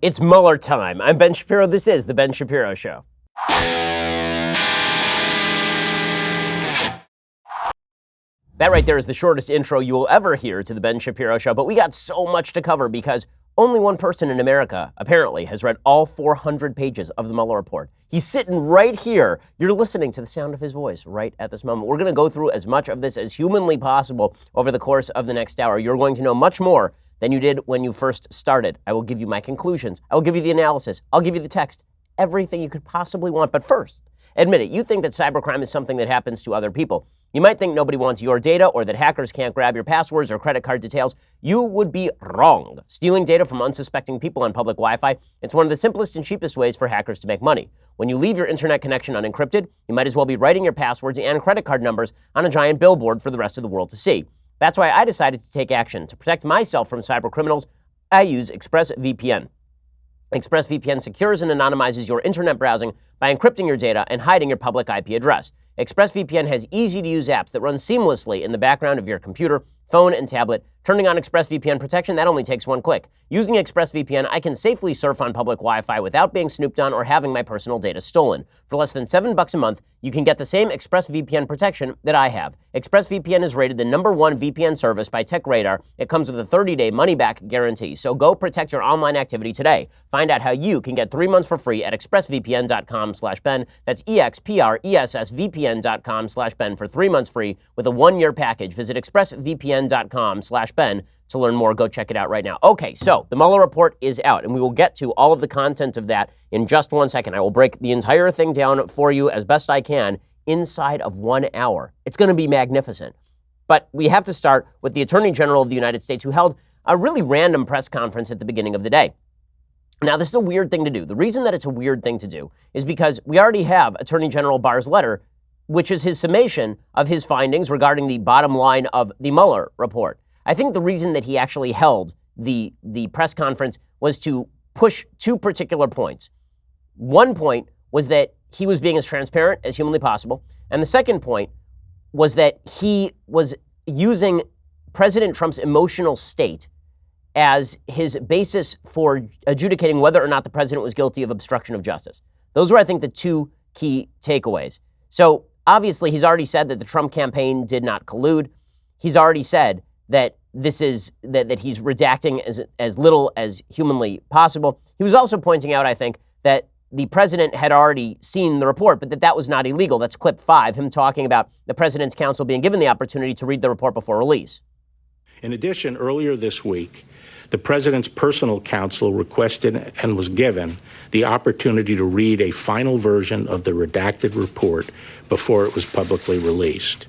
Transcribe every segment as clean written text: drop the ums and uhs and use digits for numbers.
It's Mueller time. I'm Ben Shapiro. This is The Ben Shapiro Show. That right there is the shortest intro you will ever hear to The Ben Shapiro Show, but we got so much to cover because only one person in America, apparently, has read all 400 pages of the Mueller report. He's sitting right here. You're listening to the sound of his voice right at this moment. We're going to go through as much of this as humanly possible over the course of the next hour. You're going to know much more than you did when you first started. I will give you my conclusions. I will give you the analysis. I'll give you the text. Everything you could possibly want. But first, admit it, you think that cybercrime is something that happens to other people. You might think nobody wants your data or that hackers can't grab your passwords or credit card details. You would be wrong. Stealing data from unsuspecting people on public Wi-Fi, it's one of the simplest and cheapest ways for hackers to make money. When you leave your internet connection unencrypted, you might as well be writing your passwords and credit card numbers on a giant billboard for the rest of the world to see. That's why I decided to take action. To protect myself from cyber criminals, I use ExpressVPN. ExpressVPN secures and anonymizes your internet browsing by encrypting your data and hiding your public IP address. ExpressVPN has easy-to-use apps that run seamlessly in the background of your computer, phone, and tablet. Turning on ExpressVPN protection, that only takes one click. Using ExpressVPN, I can safely surf on public Wi-Fi without being snooped on or having my personal data stolen. For less than $7 a month, you can get the same ExpressVPN protection that I have. ExpressVPN is rated the #1 VPN service by TechRadar. It comes with a 30-day money-back guarantee. So go protect your online activity today. Find out how you can get 3 months for free at expressvpn.com/Ben. That's expressvpn.com/Ben for 3 months free with a 1-year package. Visit expressvpn.com/Ben to learn more. Go check it out right now. Okay, so the Mueller report is out, and we will get to all of the content of that in just 1 second. I will break the entire thing down for you as best I can inside of 1 hour. It's going to be magnificent. But we have to start with the Attorney General of the United States, who held a really random press conference at the beginning of the day. Now, this is a weird thing to do. The reason that it's a weird thing to do is because we already have Attorney General Barr's letter, which is his summation of his findings regarding the bottom line of the Mueller report. I think the reason that he actually held the press conference was to push 2 particular points. One point was that he was being as transparent as humanly possible. And the second point was that he was using President Trump's emotional state as his basis for adjudicating whether or not the president was guilty of obstruction of justice. Those were, I think, the 2 key takeaways. So obviously, he's already said that the Trump campaign did not collude. He's already said that this is that he's redacting as little as humanly possible. He was also pointing out, I think, that the president had already seen the report, but that was not illegal. That's clip 5, him talking about the president's counsel being given the opportunity to read the report before release. In addition, earlier this week, the president's personal counsel requested and was given the opportunity to read a final version of the redacted report before it was publicly released.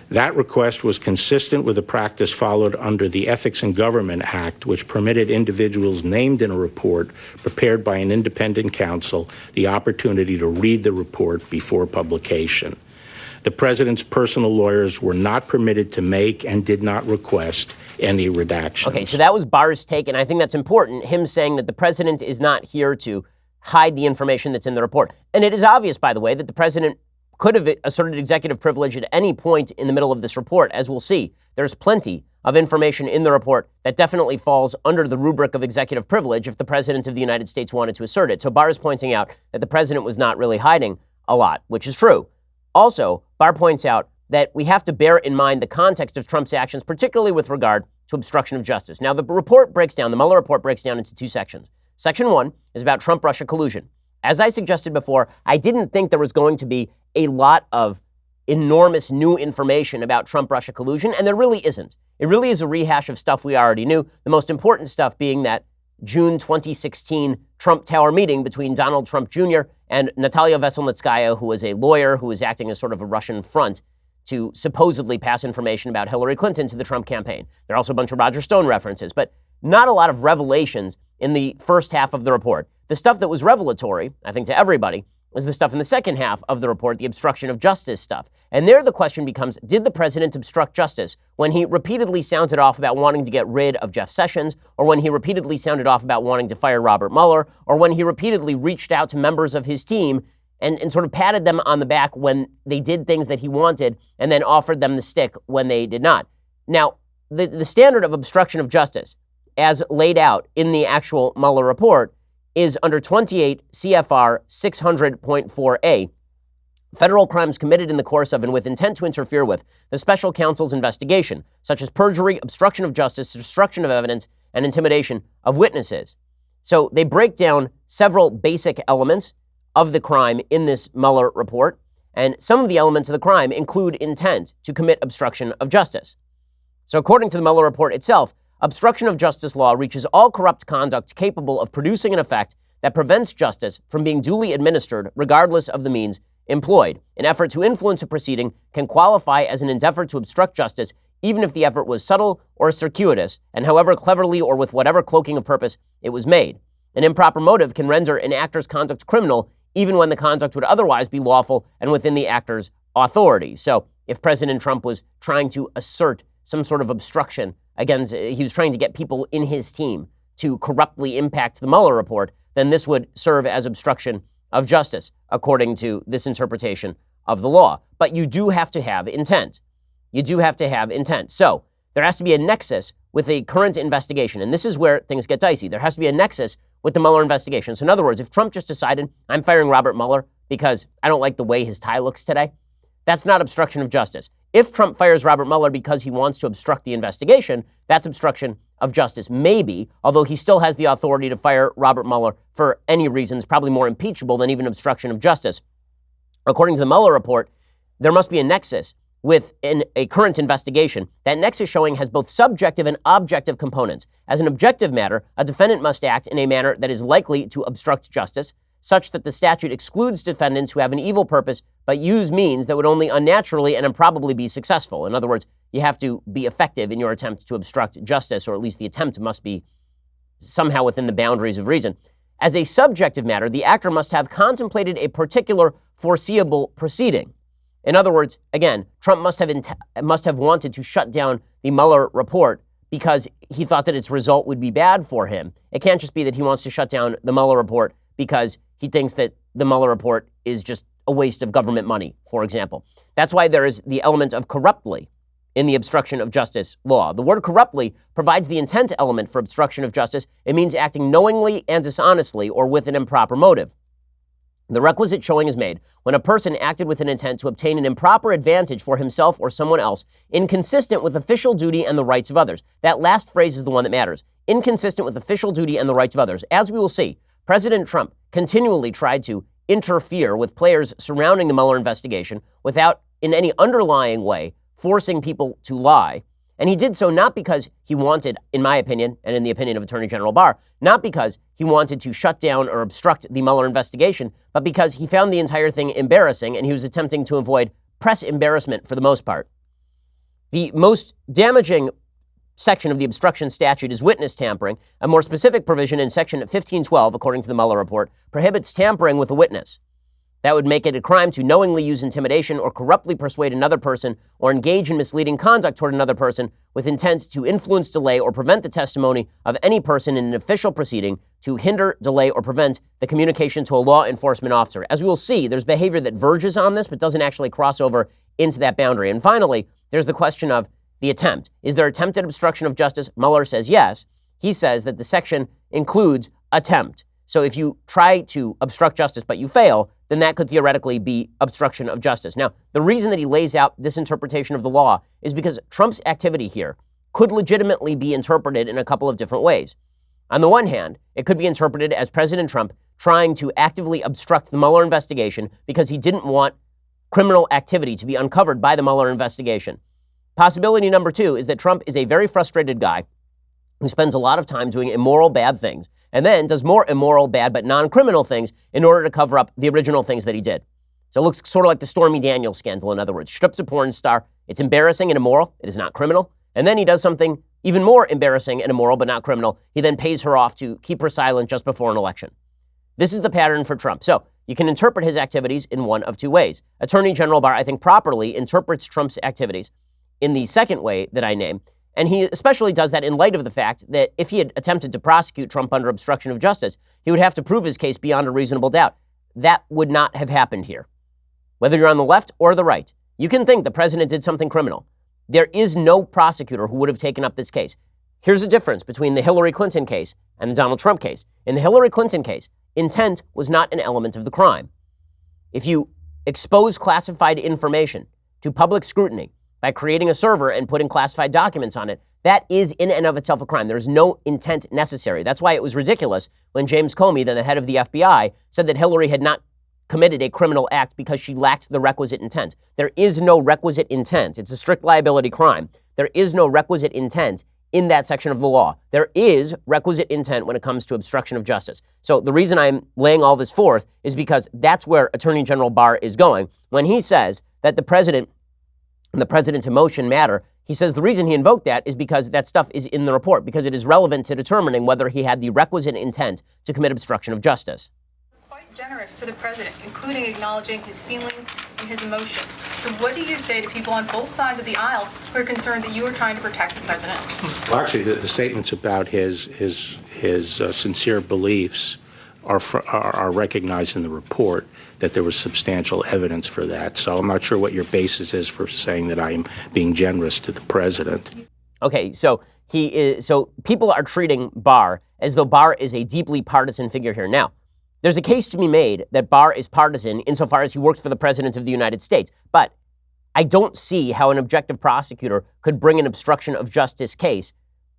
That request was consistent with the practice followed under the Ethics in Government Act, which permitted individuals named in a report prepared by an independent counsel the opportunity to read the report before publication. The president's personal lawyers were not permitted to make and did not request any redactions. Okay, so that was Barr's take, and I think that's important, him saying that the president is not here to hide the information that's in the report. And it is obvious, by the way, that the president could have asserted executive privilege at any point in the middle of this report. As we'll see, there's plenty of information in the report that definitely falls under the rubric of executive privilege if the president of the United States wanted to assert it. So Barr is pointing out that the president was not really hiding a lot, which is true. Also, Barr points out that we have to bear in mind the context of Trump's actions, particularly with regard to obstruction of justice. Now, the Mueller report breaks down into 2 sections. Section 1 is about Trump-Russia collusion. As I suggested before, I didn't think there was going to be a lot of enormous new information about Trump-Russia collusion, and there really isn't. It really is a rehash of stuff we already knew, the most important stuff being that June 2016 Trump Tower meeting between Donald Trump Jr. and Natalia Veselnitskaya, who was a lawyer who was acting as sort of a Russian front to supposedly pass information about Hillary Clinton to the Trump campaign. There are also a bunch of Roger Stone references, but not a lot of revelations in the first half of the report. The stuff that was revelatory, I think to everybody, was the stuff in the second half of the report, the obstruction of justice stuff. And there the question becomes, did the president obstruct justice when he repeatedly sounded off about wanting to get rid of Jeff Sessions, or when he repeatedly sounded off about wanting to fire Robert Mueller, or when he repeatedly reached out to members of his team and sort of patted them on the back when they did things that he wanted and then offered them the stick when they did not? Now, the standard of obstruction of justice as laid out in the actual Mueller report, is under 28 CFR 600.4a. Federal crimes committed in the course of and with intent to interfere with the special counsel's investigation, such as perjury, obstruction of justice, destruction of evidence, and intimidation of witnesses. So they break down several basic elements of the crime in this Mueller report, and some of the elements of the crime include intent to commit obstruction of justice. So according to the Mueller report itself, obstruction of justice law reaches all corrupt conduct capable of producing an effect that prevents justice from being duly administered, regardless of the means employed. An effort to influence a proceeding can qualify as an endeavor to obstruct justice, even if the effort was subtle or circuitous, and however cleverly or with whatever cloaking of purpose it was made. An improper motive can render an actor's conduct criminal, even when the conduct would otherwise be lawful and within the actor's authority. So if President Trump was trying to assert some sort of obstruction against, he was trying to get people in his team to corruptly impact the Mueller report, then this would serve as obstruction of justice, according to this interpretation of the law. But you do have to have intent. You do have to have intent. So there has to be a nexus with a current investigation. And this is where things get dicey. There has to be a nexus with the Mueller investigation. So in other words, if Trump just decided, I'm firing Robert Mueller because I don't like the way his tie looks today, that's not obstruction of justice. If Trump fires Robert Mueller because he wants to obstruct the investigation, that's obstruction of justice, maybe, although he still has the authority to fire Robert Mueller for any reasons, probably more impeachable than even obstruction of justice. According to the Mueller report, there must be a nexus with a current investigation. That nexus showing has both subjective and objective components. As an objective matter, a defendant must act in a manner that is likely to obstruct justice, such that the statute excludes defendants who have an evil purpose but use means that would only unnaturally and improbably be successful. In other words, you have to be effective in your attempt to obstruct justice, or at least the attempt must be somehow within the boundaries of reason. As a subjective matter, the actor must have contemplated a particular foreseeable proceeding. In other words, again, Trump must have wanted to shut down the Mueller report because he thought that its result would be bad for him. It can't just be that he wants to shut down the Mueller report because he thinks that the Mueller report is just a waste of government money, for example. That's why there is the element of corruptly in the obstruction of justice law. The word corruptly provides the intent element for obstruction of justice. It means acting knowingly and dishonestly or with an improper motive. The requisite showing is made when a person acted with an intent to obtain an improper advantage for himself or someone else, inconsistent with official duty and the rights of others. That last phrase is the one that matters. Inconsistent with official duty and the rights of others. As we will see, President Trump continually tried to interfere with players surrounding the Mueller investigation without, in any underlying way, forcing people to lie. And he did so not because he wanted, in my opinion, and in the opinion of Attorney General Barr, not because he wanted to shut down or obstruct the Mueller investigation, but because he found the entire thing embarrassing and he was attempting to avoid press embarrassment for the most part. The most damaging section of the obstruction statute is witness tampering. A more specific provision in section 1512, according to the Mueller report, prohibits tampering with a witness. That would make it a crime to knowingly use intimidation or corruptly persuade another person or engage in misleading conduct toward another person with intent to influence, delay, or prevent the testimony of any person in an official proceeding, to hinder, delay, or prevent the communication to a law enforcement officer. As we will see, there's behavior that verges on this but doesn't actually cross over into that boundary. And finally, there's the question of the attempt. Is there attempted obstruction of justice? Mueller says yes. He says that the section includes attempt. So if you try to obstruct justice but you fail, then that could theoretically be obstruction of justice. Now, the reason that he lays out this interpretation of the law is because Trump's activity here could legitimately be interpreted in a couple of different ways. On the one hand, it could be interpreted as President Trump trying to actively obstruct the Mueller investigation because he didn't want criminal activity to be uncovered by the Mueller investigation. Possibility number two is that Trump is a very frustrated guy who spends a lot of time doing immoral, bad things, and then does more immoral, bad, but non-criminal things in order to cover up the original things that he did. So it looks sort of like the Stormy Daniels scandal, in other words. Strips a porn star. It's embarrassing and immoral. It is not criminal. And then he does something even more embarrassing and immoral, but not criminal. He then pays her off to keep her silent just before an election. This is the pattern for Trump. So you can interpret his activities in one of two ways. Attorney General Barr, I think, properly interprets Trump's activities in the second way that I name. And he especially does that in light of the fact that if he had attempted to prosecute Trump under obstruction of justice, he would have to prove his case beyond a reasonable doubt. That would not have happened here. Whether you're on the left or the right, you can think the president did something criminal. There is no prosecutor who would have taken up this case. Here's the difference between the Hillary Clinton case and the Donald Trump case. In the Hillary Clinton case, intent was not an element of the crime. If you expose classified information to public scrutiny by creating a server and putting classified documents on it, that is in and of itself a crime. There's no intent necessary. That's why it was ridiculous when James Comey, then the head of the FBI, said that Hillary had not committed a criminal act because she lacked the requisite intent. There is no requisite intent. It's a strict liability crime. There is no requisite intent in that section of the law. There is requisite intent when it comes to obstruction of justice. So the reason I'm laying all this forth is because that's where Attorney General Barr is going. When he says that the president and the president's emotion matter, he says the reason he invoked that is because that stuff is in the report, because it is relevant to determining whether he had the requisite intent to commit obstruction of justice. Quite generous to the president, including acknowledging his feelings and his emotions. So what do you say to people on both sides of the aisle who are concerned that you are trying to protect the president? Well, actually, the statements about his sincere beliefs are recognized in the report, that there was substantial evidence for that. So I'm not sure what your basis is for saying that I'm being generous to the president. Okay, so people are treating Barr as though Barr is a deeply partisan figure here. Now, there's a case to be made that Barr is partisan insofar as he worked for the president of the United States. But I don't see how an objective prosecutor could bring an obstruction of justice case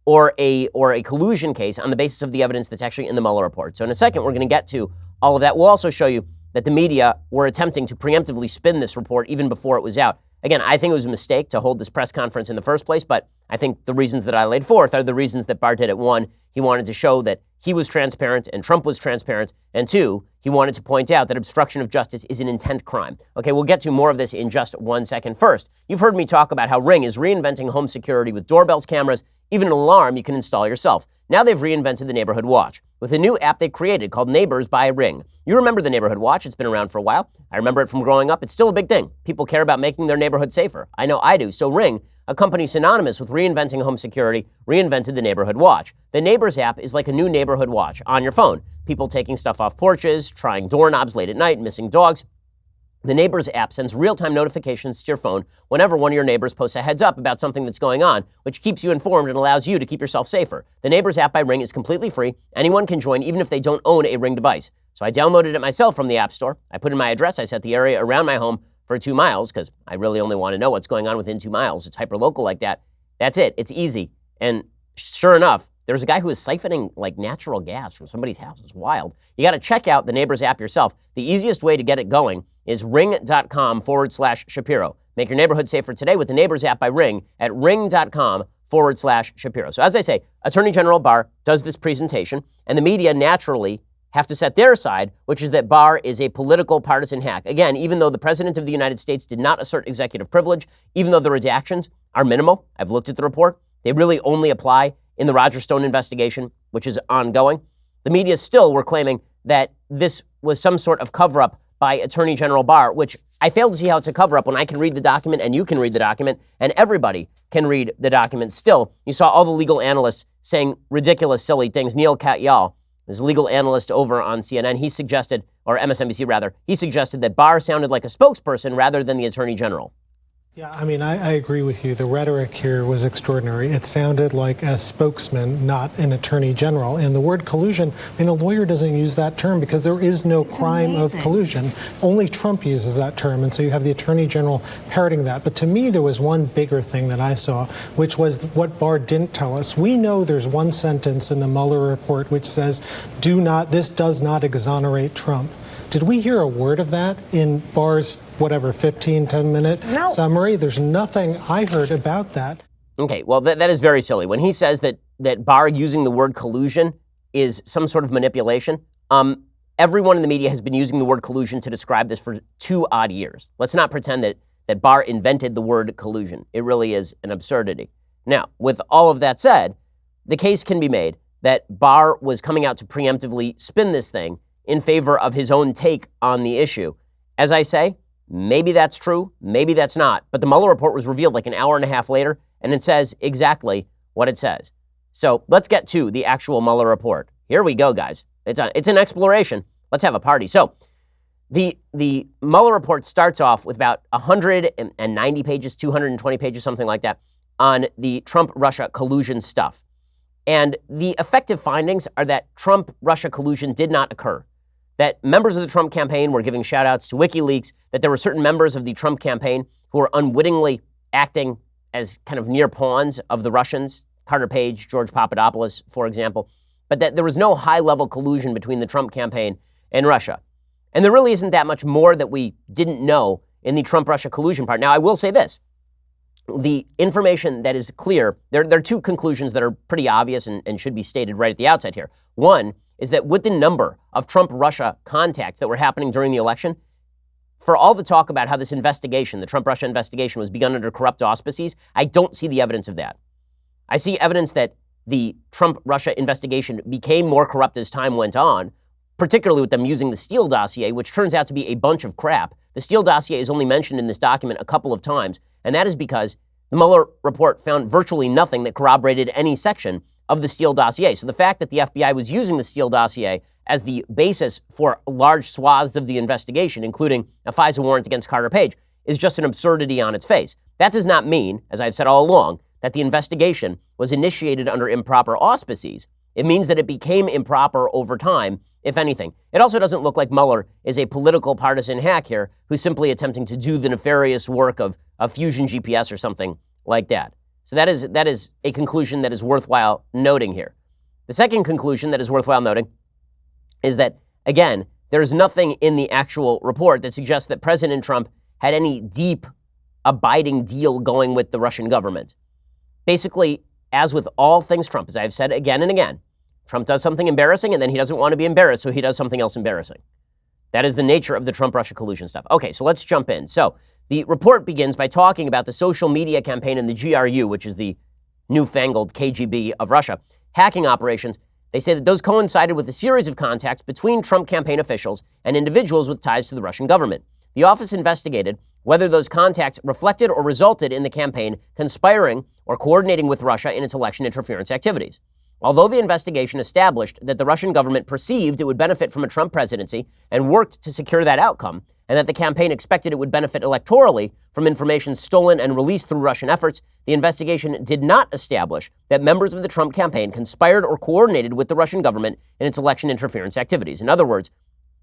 or a collusion case on the basis of the evidence that's actually in the Mueller report. So in a second, we're going to get to all of that. We'll also show you that the media were attempting to preemptively spin this report even before it was out. Again, I think it was a mistake to hold this press conference in the first place, but I think the reasons that I laid forth are the reasons that Barr did it. One, he wanted to show that he was transparent and Trump was transparent. And two, he wanted to point out that obstruction of justice is an intent crime. Okay, we'll get to more of this in just 1 second. First, you've heard me talk about how Ring is reinventing home security with doorbells, cameras, even an alarm you can install yourself. Now they've reinvented the Neighborhood Watch with a new app they created called Neighbors by Ring. You remember the Neighborhood Watch. It's been around for a while. I remember it from growing up. It's still a big thing. People care about making their neighborhood safer. I know I do. So Ring, a company synonymous with reinventing home security, reinvented the Neighborhood Watch. The Neighbors app is like a new neighborhood watch on your phone. People taking stuff off porches, trying doorknobs late at night, missing dogs. The Neighbors app sends real-time notifications to your phone whenever one of your neighbors posts a heads up about something that's going on, which keeps you informed and allows you to keep yourself safer. The Neighbors app by Ring is completely free. Anyone can join even if they don't own a Ring device. So I downloaded it myself from the App Store. I put in my address. I set the area around my home for 2 miles because I really only want to know what's going on within 2 miles. It's hyper-local like that. That's it. It's easy. And sure enough, there's a guy who is siphoning like natural gas from somebody's house. It's wild. You got to check out the Neighbors app yourself. The easiest way to get it going is ring.com/Shapiro. Make your neighborhood safer today with the Neighbors app by Ring at ring.com/Shapiro. So as I say, Attorney General Barr does this presentation, and the media naturally have to set their side, which is that Barr is a political partisan hack. Again, even though the President of the United States did not assert executive privilege, even though the redactions are minimal, I've looked at the report, they really only apply in the Roger Stone investigation, which is ongoing. The media still were claiming that this was some sort of cover-up by Attorney General Barr, which I fail to see how it's a cover-up when I can read the document and you can read the document and everybody can read the document. Still, you saw all the legal analysts saying ridiculous, silly things. Neil Katyal is a legal analyst over on CNN. He suggested, or MSNBC rather, he suggested that Barr sounded like a spokesperson rather than the Attorney General. Yeah, I mean, I agree with you. The rhetoric here was extraordinary. It sounded like a spokesman, not an attorney general. And the word collusion, I mean, a lawyer doesn't use that term because there is no crime of collusion. Only Trump uses that term. And so you have the attorney general parroting that. But to me, there was one bigger thing that I saw, which was what Barr didn't tell us. We know there's one sentence in the Mueller report which says, this does not exonerate Trump. Did we hear a word of that in Barr's, 10-minute summary? There's nothing I heard about that. Okay, well, that is very silly. When he says that Barr using the word collusion is some sort of manipulation, everyone in the media has been using the word collusion to describe this for 2 odd years. Let's not pretend that Barr invented the word collusion. It really is an absurdity. Now, with all of that said, the case can be made that Barr was coming out to preemptively spin this thing in favor of his own take on the issue. As I say, maybe that's true, maybe that's not. But the Mueller report was revealed like an hour and a half later, and it says exactly what it says. So let's get to the actual Mueller report. Here we go, guys. It's an exploration. Let's have a party. So the Mueller report starts off with about 190 pages, 220 pages, something like that, on the Trump-Russia collusion stuff. And the effective findings are that Trump-Russia collusion did not occur, that members of the Trump campaign were giving shout-outs to WikiLeaks, that there were certain members of the Trump campaign who were unwittingly acting as kind of near pawns of the Russians, Carter Page, George Papadopoulos, for example, but that there was no high-level collusion between the Trump campaign and Russia. And there really isn't that much more that we didn't know in the Trump-Russia collusion part. Now, I will say this. The information that is clear, there are two conclusions that are pretty obvious and should be stated right at the outset here. One is that with the number of Trump-Russia contacts that were happening during the election, for all the talk about how this investigation, the Trump-Russia investigation, was begun under corrupt auspices, I don't see the evidence of that. I see evidence that the Trump-Russia investigation became more corrupt as time went on, particularly with them using the Steele dossier, which turns out to be a bunch of crap. The Steele dossier is only mentioned in this document a couple of times, and that is because the Mueller report found virtually nothing that corroborated any section of the Steele dossier. So the fact that the FBI was using the Steele dossier as the basis for large swaths of the investigation, including a FISA warrant against Carter Page, is just an absurdity on its face. That does not mean, as I've said all along, that the investigation was initiated under improper auspices. It means that it became improper over time, if anything. It also doesn't look like Mueller is a political partisan hack here who's simply attempting to do the nefarious work of Fusion GPS or something like that. So that is a conclusion that is worthwhile noting here. The second conclusion that is worthwhile noting is that, again, there is nothing in the actual report that suggests that President Trump had any deep, abiding deal going with the Russian government. Basically, as with all things Trump, as I've said again and again, Trump does something embarrassing and then he doesn't want to be embarrassed, so he does something else embarrassing. That is the nature of the Trump-Russia collusion stuff. Okay, so let's jump in. So the report begins by talking about the social media campaign in the GRU, which is the newfangled KGB of Russia, hacking operations. They say that those coincided with a series of contacts between Trump campaign officials and individuals with ties to the Russian government. The office investigated whether those contacts reflected or resulted in the campaign conspiring or coordinating with Russia in its election interference activities. Although the investigation established that the Russian government perceived it would benefit from a Trump presidency and worked to secure that outcome, and that the campaign expected it would benefit electorally from information stolen and released through Russian efforts, the investigation did not establish that members of the Trump campaign conspired or coordinated with the Russian government in its election interference activities. In other words,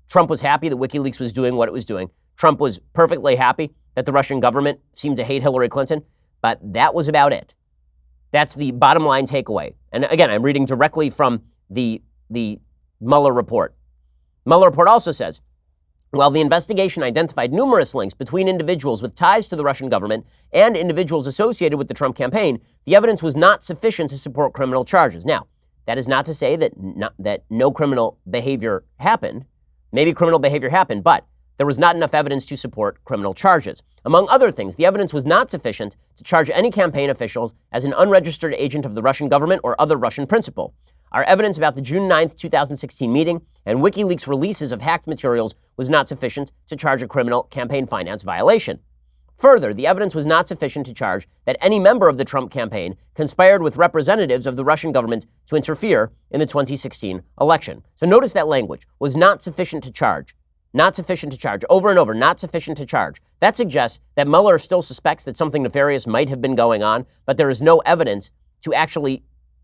Trump was happy that WikiLeaks was doing what it was doing. Trump was perfectly happy that the Russian government seemed to hate Hillary Clinton, but that was about it. That's the bottom line takeaway. And again, I'm reading directly from the Mueller report. Mueller report also says, while the investigation identified numerous links between individuals with ties to the Russian government and individuals associated with the Trump campaign, the evidence was not sufficient to support criminal charges. Now, that is not to say that no criminal behavior happened. Maybe criminal behavior happened, but there was not enough evidence to support criminal charges. Among other things, the evidence was not sufficient to charge any campaign officials as an unregistered agent of the Russian government or other Russian principal. Our evidence about the June 9, 2016 meeting and WikiLeaks releases of hacked materials was not sufficient to charge a criminal campaign finance violation. Further, the evidence was not sufficient to charge that any member of the Trump campaign conspired with representatives of the Russian government to interfere in the 2016 election. So notice that language was not sufficient to charge. Not sufficient to charge. Over and over, not sufficient to charge. That suggests that Mueller still suspects that something nefarious might have been going on, but there is no evidence to actually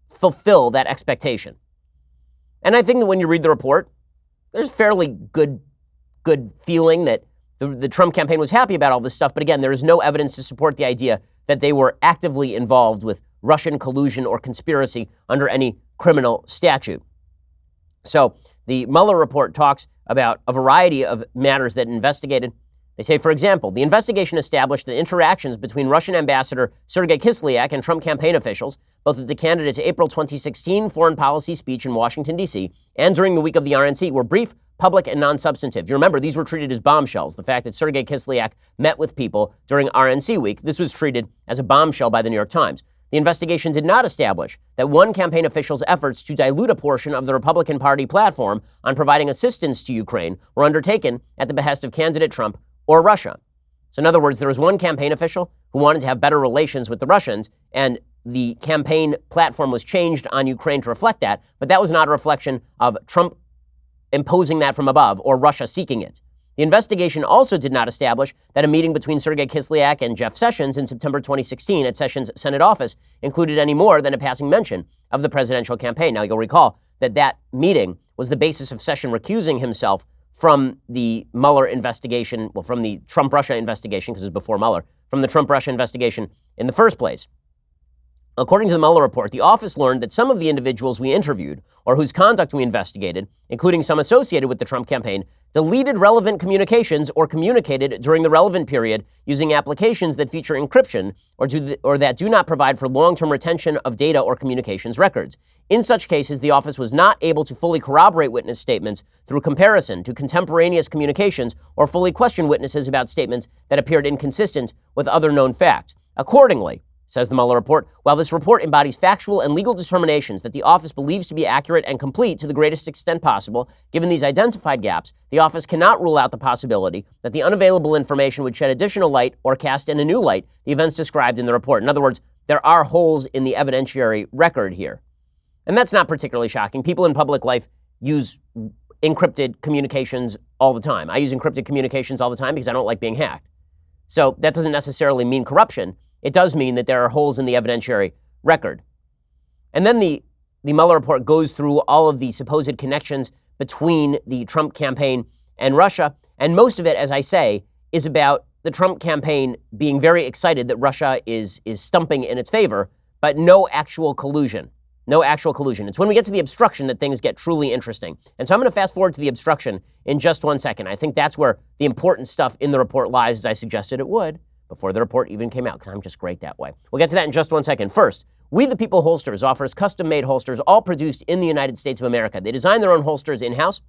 fulfill that expectation. And I think that when you read the report, there's fairly good feeling that the Trump campaign was happy about all this stuff, but again, there is no evidence to support the idea that they were actively involved with Russian collusion or conspiracy under any criminal statute. So the Mueller report talks about a variety of matters that investigated. They say, for example, the investigation established that interactions between Russian Ambassador Sergei Kislyak and Trump campaign officials, both at the candidate's April 2016 foreign policy speech in Washington, D.C., and during the week of the RNC, were brief, public, and non-substantive. You remember, these were treated as bombshells. The fact that Sergei Kislyak met with people during RNC week, this was treated as a bombshell by the New York Times. The investigation did not establish that one campaign official's efforts to dilute a portion of the Republican Party platform on providing assistance to Ukraine were undertaken at the behest of candidate Trump or Russia. So in other words, there was one campaign official who wanted to have better relations with the Russians, and the campaign platform was changed on Ukraine to reflect that, but that was not a reflection of Trump imposing that from above or Russia seeking it. The The investigation also did not establish that a meeting between Sergei Kislyak and Jeff Sessions in September 2016 at Sessions' Senate office included any more than a passing mention of the presidential campaign. Now, you'll recall that that meeting was the basis of Sessions recusing himself from the Mueller investigation, well, from the Trump-Russia investigation, because it was before Mueller, from the Trump-Russia investigation in the first place. According to the Mueller report, the office learned that some of the individuals we interviewed or whose conduct we investigated, including some associated with the Trump campaign, deleted relevant communications or communicated during the relevant period using applications that feature encryption or that do not provide for long-term retention of data or communications records. In such cases, the office was not able to fully corroborate witness statements through comparison to contemporaneous communications or fully question witnesses about statements that appeared inconsistent with other known facts. Accordingly, says the Mueller report, while this report embodies factual and legal determinations that the office believes to be accurate and complete to the greatest extent possible, given these identified gaps, the office cannot rule out the possibility that the unavailable information would shed additional light or cast in a new light the events described in the report. In other words, there are holes in the evidentiary record here. And that's not particularly shocking. People in public life use encrypted communications all the time. I use encrypted communications all the time because I don't like being hacked. So that doesn't necessarily mean corruption. It does mean that there are holes in the evidentiary record. And then the Mueller report goes through all of the supposed connections between the Trump campaign and Russia. And most of it, as I say, is about the Trump campaign being very excited that Russia is stumping in its favor, but no actual collusion. No actual collusion. It's when we get to the obstruction that things get truly interesting. And so I'm going to fast forward to the obstruction in just 1 second. I think that's where the important stuff in the report lies, as I suggested it would before the report even came out, because I'm just great that way. We'll get to that in just 1 second. First, We the People Holsters offers custom-made holsters, all produced in the United States of America. They design their own holsters in-house.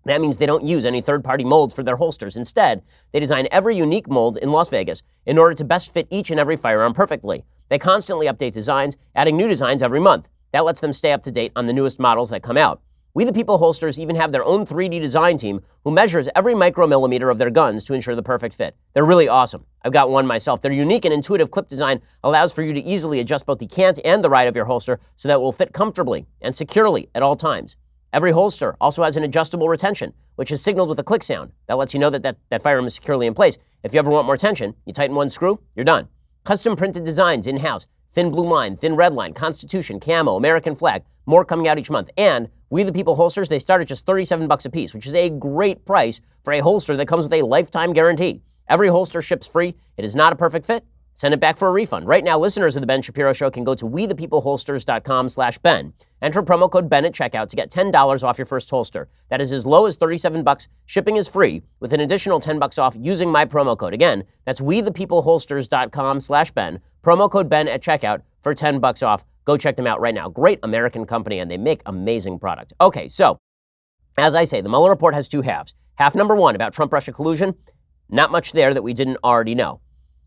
That means they don't use any third-party molds for their holsters. Instead, they design every unique mold in Las Vegas in order to best fit each and every firearm perfectly. They constantly update designs, adding new designs every month. That lets them stay up to date on the newest models that come out. We the People holsters even have their own 3D design team who measures every micromillimeter of their guns to ensure the perfect fit. They're really awesome. I've got one myself. Their unique and intuitive clip design allows for you to easily adjust both the cant and the right of your holster so that it will fit comfortably and securely at all times. Every holster also has an adjustable retention, which is signaled with a click sound. That lets you know that firearm is securely in place. If you ever want more tension, you tighten one screw, you're done. Custom printed designs in-house. Thin blue line, thin red line, Constitution, camo, American flag, more coming out each month. And We the People holsters, they start at just $37 a piece, which is a great price for a holster that comes with a lifetime guarantee. Every holster ships free. It is not a perfect fit. Send it back for a refund. Right now, listeners of The Ben Shapiro Show can go to wethepeopleholsters.com/Ben. Enter promo code Ben at checkout to get $10 off your first holster. That is as low as $37. Shipping is free with an additional $10 off using my promo code. Again, that's wethepeopleholsters.com/Ben. Promo code Ben at checkout for $10 off. Go check them out right now. Great American company, and they make amazing products. Okay, so as I say, the Mueller report has two halves. Half number one about Trump-Russia collusion, not much there that we didn't already know.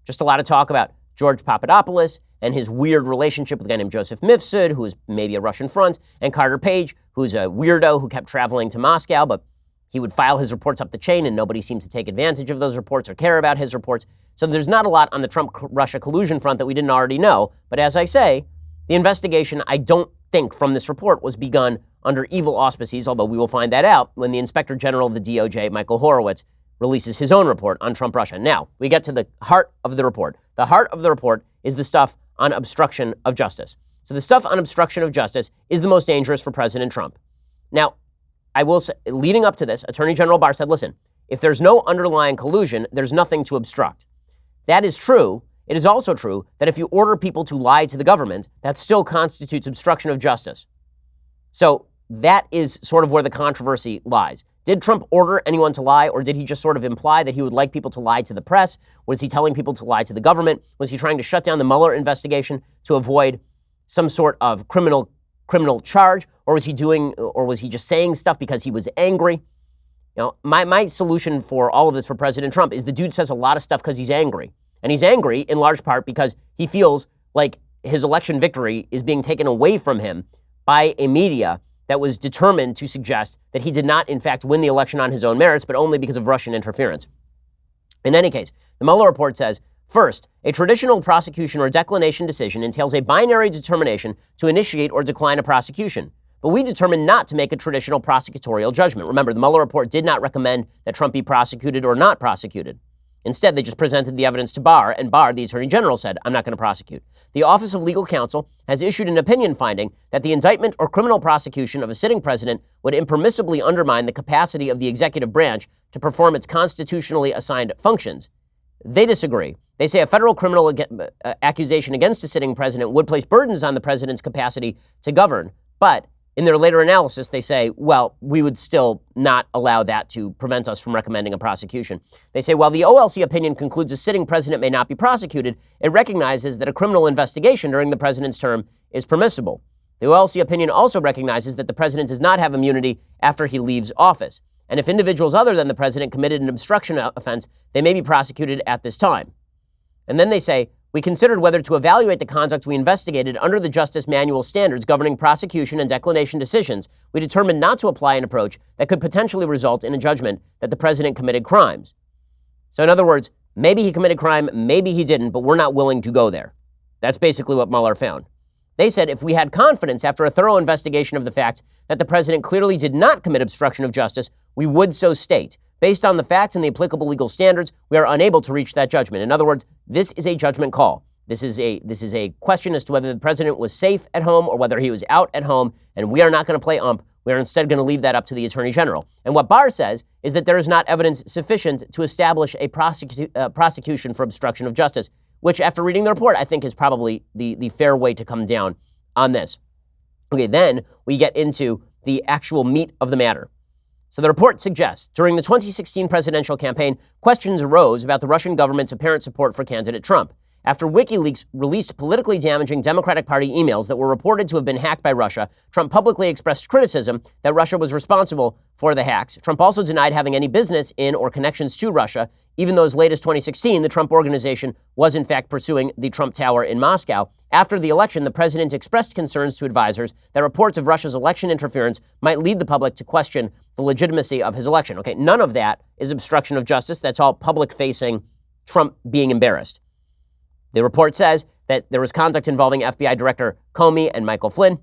Just a lot of talk about George Papadopoulos and his weird relationship with a guy named Joseph Mifsud, who is maybe a Russian front, and Carter Page, who's a weirdo who kept traveling to Moscow, but he would file his reports up the chain, and nobody seemed to take advantage of those reports or care about his reports. So there's not a lot on the Trump-Russia collusion front that we didn't already know. But as I say, the investigation, I don't think, from this report was begun under evil auspices, although we will find that out when the Inspector General of the DOJ, Michael Horowitz, releases his own report on Trump-Russia. Now, we get to the heart of the report. The heart of the report is the stuff on obstruction of justice. So the stuff on obstruction of justice is the most dangerous for President Trump. Now, I will say, leading up to this, Attorney General Barr said, listen, if there's no underlying collusion, there's nothing to obstruct. That is true. It is also true that if you order people to lie to the government, that still constitutes obstruction of justice. So that is sort of where the controversy lies. Did Trump order anyone to lie, or did he just sort of imply that he would like people to lie to the press? Was he telling people to lie to the government? Was he trying to shut down the Mueller investigation to avoid some sort of criminal charge? Or was he just saying stuff because he was angry? You know, my solution for all of this for President Trump is the dude says a lot of stuff because he's angry. And he's angry in large part because he feels like his election victory is being taken away from him by a media that was determined to suggest that he did not, in fact, win the election on his own merits, but only because of Russian interference. In any case, the Mueller report says, first, a traditional prosecution or declination decision entails a binary determination to initiate or decline a prosecution. but we determined not to make a traditional prosecutorial judgment. Remember, the Mueller report did not recommend that Trump be prosecuted or not prosecuted. Instead, they just presented the evidence to Barr, and Barr, the Attorney General, said, I'm not going to prosecute. The Office of Legal Counsel has issued an opinion finding that the indictment or criminal prosecution of a sitting president would impermissibly undermine the capacity of the executive branch to perform its constitutionally assigned functions. They disagree. They say a federal criminal accusation against a sitting president would place burdens on the president's capacity to govern, but in their later analysis, they say, well, we would still not allow that to prevent us from recommending a prosecution. They say, while the OLC opinion concludes a sitting president may not be prosecuted, it recognizes that a criminal investigation during the president's term is permissible. The OLC opinion also recognizes that the president does not have immunity after he leaves office. And if individuals other than the president committed an obstruction offense, they may be prosecuted at this time. And then they say, we considered whether to evaluate the conduct we investigated under the Justice Manual standards governing prosecution and declination decisions. We determined not to apply an approach that could potentially result in a judgment that the president committed crimes. So in other words, maybe he committed crime, maybe he didn't, but we're not willing to go there. That's basically what Mueller found. They said if we had confidence after a thorough investigation of the facts that the president clearly did not commit obstruction of justice, we would so state. Based on the facts and the applicable legal standards, we are unable to reach that judgment. In other words, this is a judgment call. This is a question as to whether the president was safe at home or whether he was out at home, and we are not going to play ump. We are instead going to leave that up to the Attorney General. And what Barr says is that there is not evidence sufficient to establish a prosecution for obstruction of justice, which after reading the report, I think is probably the fair way to come down on this. Okay, then we get into the actual meat of the matter. So the report suggests, during the 2016 presidential campaign, questions arose about the Russian government's apparent support for candidate Trump. After WikiLeaks released politically damaging Democratic Party emails that were reported to have been hacked by Russia, Trump publicly expressed criticism that Russia was responsible for the hacks. Trump also denied having any business in or connections to Russia, even though as late as 2016, the Trump Organization was in fact pursuing the Trump Tower in Moscow. After the election, the president expressed concerns to advisors that reports of Russia's election interference might lead the public to question the legitimacy of his election. Okay, none of that is obstruction of justice. That's all public-facing Trump being embarrassed. The report says that there was conduct involving FBI Director Comey and Michael Flynn.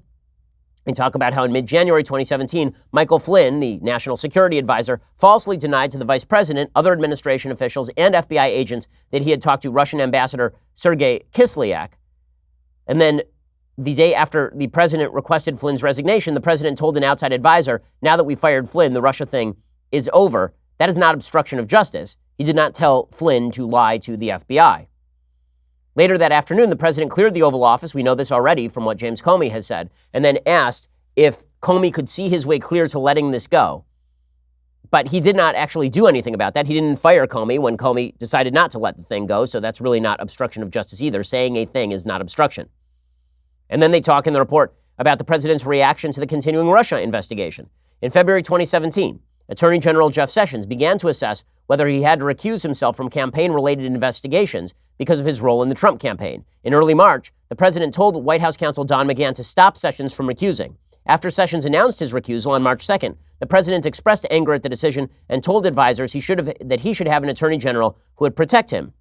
They talk about how in mid-January 2017, Michael Flynn, the national security advisor, falsely denied to the vice president, other administration officials, and FBI agents that he had talked to Russian Ambassador Sergei Kislyak. And then the day after the president requested Flynn's resignation, the president told an outside advisor, now that we fired Flynn, the Russia thing is over. That is not obstruction of justice. He did not tell Flynn to lie to the FBI. Later that afternoon, the president cleared the Oval Office, we know this already from what James Comey has said, and then asked if Comey could see his way clear to letting this go. But he did not actually do anything about that. He didn't fire Comey when Comey decided not to let the thing go, so that's really not obstruction of justice either. Saying a thing is not obstruction. And then they talk in the report about the president's reaction to the continuing Russia investigation. In February 2017, Attorney General Jeff Sessions began to assess whether he had to recuse himself from campaign-related investigations because of his role in the Trump campaign. In early March, the president told White House counsel Don McGahn to stop Sessions from recusing. After Sessions announced his recusal on March 2nd, the president expressed anger at the decision and told advisors that he should have an attorney general who would protect him.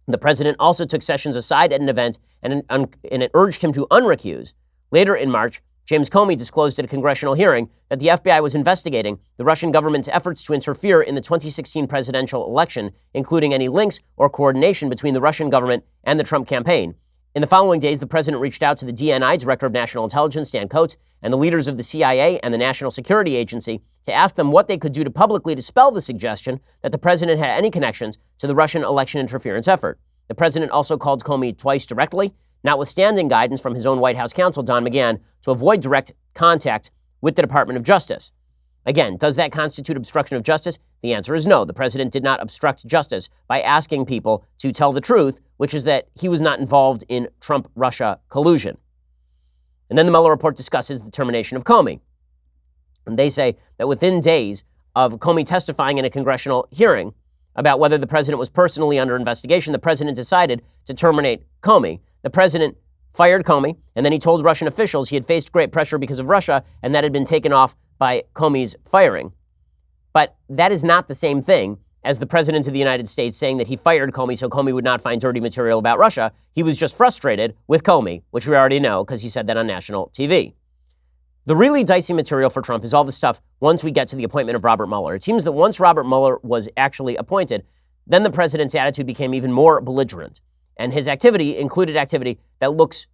The president also took Sessions aside at an event and urged him to unrecuse. Later in March, James Comey disclosed at a congressional hearing that the FBI was investigating the Russian government's efforts to interfere in the 2016 presidential election, including any links or coordination between the Russian government and the Trump campaign. In the following days, the president reached out to the DNI, Director of National Intelligence, Dan Coats, and the leaders of the CIA and the National Security Agency to ask them what they could do to publicly dispel the suggestion that the president had any connections to the Russian election interference effort. The president also called Comey twice directly, notwithstanding guidance from his own White House counsel, Don McGahn, to avoid direct contact with the Department of Justice. Again, does that constitute obstruction of justice? The answer is no. The president did not obstruct justice by asking people to tell the truth, which is that he was not involved in Trump-Russia collusion. And then the Mueller report discusses the termination of Comey. And they say that within days of Comey testifying in a congressional hearing about whether the president was personally under investigation, the president decided to terminate Comey. The president fired Comey, and then he told Russian officials he had faced great pressure because of Russia, and that had been taken off by Comey's firing. But that is not the same thing as the president of the United States saying that he fired Comey so Comey would not find dirty material about Russia. He was just frustrated with Comey, which we already know because he said that on national TV. The really dicey material for Trump is all the stuff once we get to the appointment of Robert Mueller. It seems that once Robert Mueller was actually appointed, then the president's attitude became even more belligerent. And his activity included activity that looks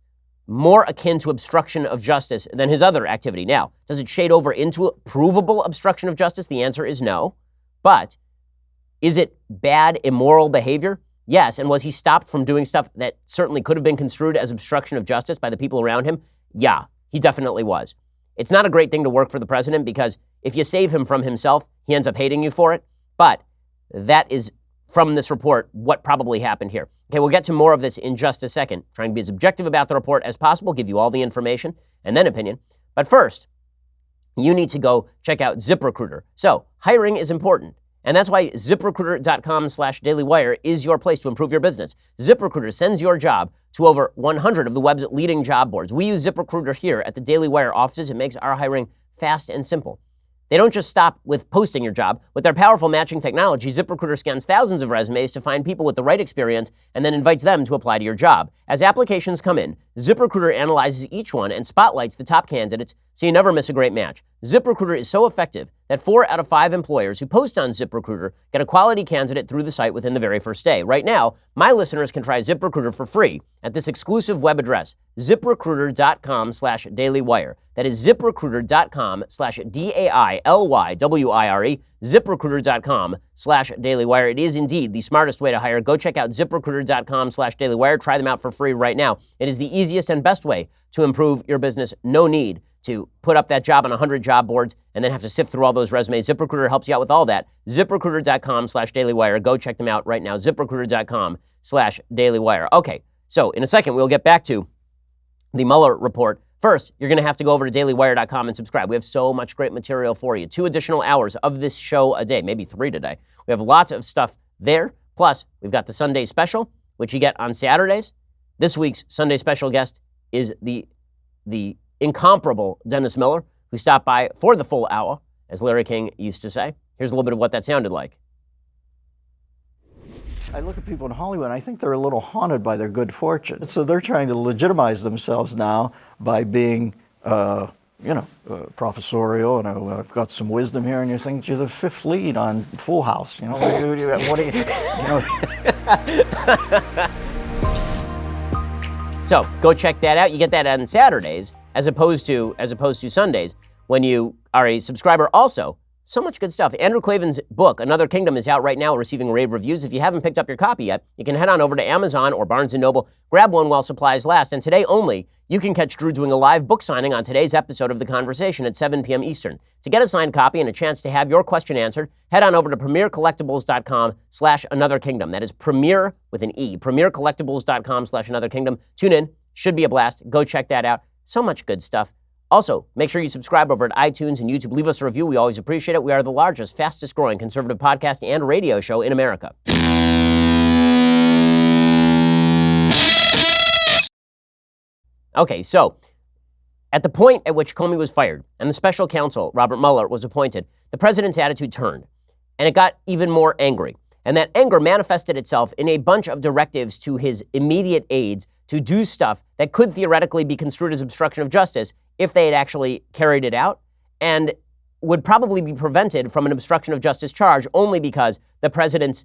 more akin to obstruction of justice than his other activity. Now, does it shade over into provable obstruction of justice? The answer is no. But is it bad, immoral behavior? Yes. And was he stopped from doing stuff that certainly could have been construed as obstruction of justice by the people around him? Yeah, he definitely was. It's not a great thing to work for the president because if you save him from himself, he ends up hating you for it. But that is, from this report, what probably happened here. Okay, we'll get to more of this in just a second. Trying to be as objective about the report as possible, give you all the information and then opinion. But first, you need to go check out ZipRecruiter. So hiring is important. And that's why ZipRecruiter.com/dailywire is your place to improve your business. ZipRecruiter sends your job to over 100 of the web's leading job boards. We use ZipRecruiter here at the Daily Wire offices. It makes our hiring fast and simple. They don't just stop with posting your job. With their powerful matching technology, ZipRecruiter scans thousands of resumes to find people with the right experience and then invites them to apply to your job. As applications come in, ZipRecruiter analyzes each one and spotlights the top candidates so you never miss a great match. ZipRecruiter is so effective that 4 out of 5 employers who post on ZipRecruiter get a quality candidate through the site within the very first day. Right now, my listeners can try ZipRecruiter for free at this exclusive web address, ZipRecruiter.com/dailywire. That is ZipRecruiter.com/DAILYWIRE, ZipRecruiter.com/dailywire. It is indeed the smartest way to hire. Go check out ZipRecruiter.com/dailywire. Try them out for free right now. It is the easiest and best way to improve your business. No need to put up that job on 100 job boards and then have to sift through all those resumes. ZipRecruiter helps you out with all that. ZipRecruiter.com/dailywire. Go check them out right now. ZipRecruiter.com/dailywire. Okay, so in a second, we'll get back to the Mueller report. First, you're going to have to go over to dailywire.com and subscribe. We have so much great material for you. 2 additional hours of this show a day, maybe 3 today. We have lots of stuff there. Plus, we've got the Sunday special, which you get on Saturdays. This week's Sunday special guest is the incomparable Dennis Miller, who stopped by for the full hour, as Larry King used to say. Here's a little bit of what that sounded like. I look at people in Hollywood and I think they're a little haunted by their good fortune. So they're trying to legitimize themselves now by being, professorial, and I've got some wisdom here, and you think you're the 5th lead on Full House. What do you So go check that out. You get that on Saturdays as opposed to Sundays when you are a subscriber. Also, so much good stuff. Andrew Klavan's book, Another Kingdom, is out right now, receiving rave reviews. If you haven't picked up your copy yet, you can head on over to Amazon or Barnes & Noble, grab one while supplies last. And today only, you can catch Drew doing a live book signing on today's episode of The Conversation at 7 p.m. Eastern. To get a signed copy and a chance to have your question answered, head on over to premiercollectibles.com/anotherkingdom. That is Premier with an E, premiercollectibles.com/anotherkingdom. Tune in. Should be a blast. Go check that out. So much good stuff. Also, make sure you subscribe over at iTunes and YouTube. Leave us a review. We always appreciate it. We are the largest, fastest growing conservative podcast and radio show in America. Okay, so at the point at which Comey was fired and the special counsel, Robert Mueller, was appointed, the president's attitude turned, and it got even more angry. And that anger manifested itself in a bunch of directives to his immediate aides to do stuff that could theoretically be construed as obstruction of justice if they had actually carried it out, and would probably be prevented from an obstruction of justice charge only because the president's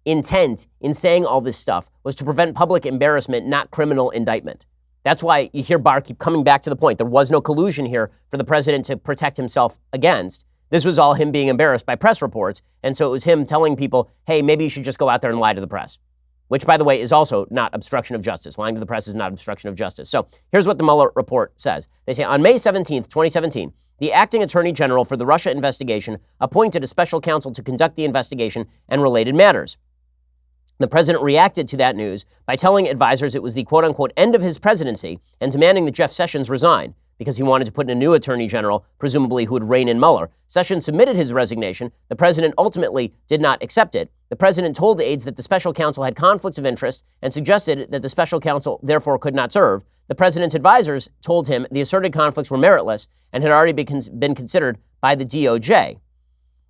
intent in saying all this stuff was to prevent public embarrassment, not criminal indictment. That's why you hear Barr keep coming back to the point. There was no collusion here for the president to protect himself against. This was all him being embarrassed by press reports, and so it was him telling people, hey, maybe you should just go out there and lie to the press. Which, by the way, is also not obstruction of justice. Lying to the press is not obstruction of justice. So here's what the Mueller report says. They say, on May 17th, 2017, the acting attorney general for the Russia investigation appointed a special counsel to conduct the investigation and related matters. The president reacted to that news by telling advisors it was the quote-unquote end of his presidency and demanding that Jeff Sessions resign because he wanted to put in a new attorney general, presumably who would rein in Mueller. Sessions submitted his resignation. The president ultimately did not accept it. The president told aides that the special counsel had conflicts of interest and suggested that the special counsel therefore could not serve. The president's advisors told him the asserted conflicts were meritless and had already been considered by the DOJ.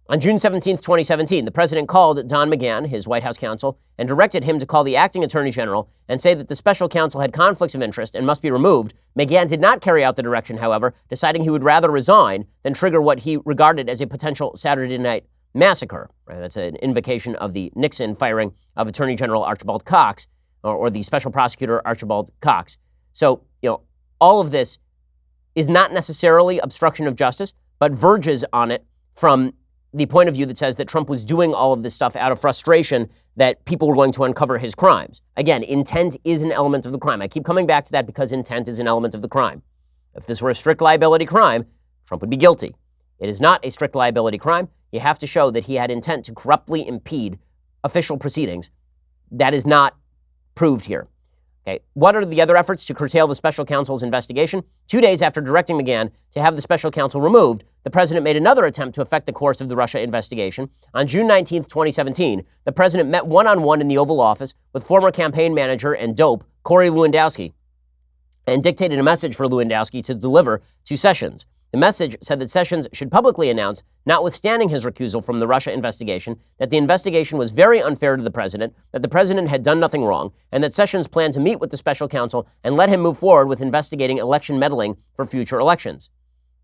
On June 17, 2017, the president called Don McGahn, his White House counsel, and directed him to call the acting attorney general and say that the special counsel had conflicts of interest and must be removed. McGahn did not carry out the direction, however, deciding he would rather resign than trigger what he regarded as a potential Saturday night massacre. Right? That's an invocation of the Nixon firing of Attorney General Archibald Cox, or the special prosecutor Archibald Cox. So, all of this is not necessarily obstruction of justice, but verges on it from the point of view that says that Trump was doing all of this stuff out of frustration that people were going to uncover his crimes. Again, intent is an element of the crime. I keep coming back to that because intent is an element of the crime. If this were a strict liability crime, Trump would be guilty. It is not a strict liability crime. You have to show that he had intent to corruptly impede official proceedings. That is not proved here. Okay. What are the other efforts to curtail the special counsel's investigation? 2 days after directing McGahn to have the special counsel removed, the president made another attempt to affect the course of the Russia investigation. On June 19, 2017, the president met one-on-one in the Oval Office with former campaign manager and dope Corey Lewandowski and dictated a message for Lewandowski to deliver to Sessions. The message said that Sessions should publicly announce, notwithstanding his recusal from the Russia investigation, that the investigation was very unfair to the president, that the president had done nothing wrong, and that Sessions planned to meet with the special counsel and let him move forward with investigating election meddling for future elections.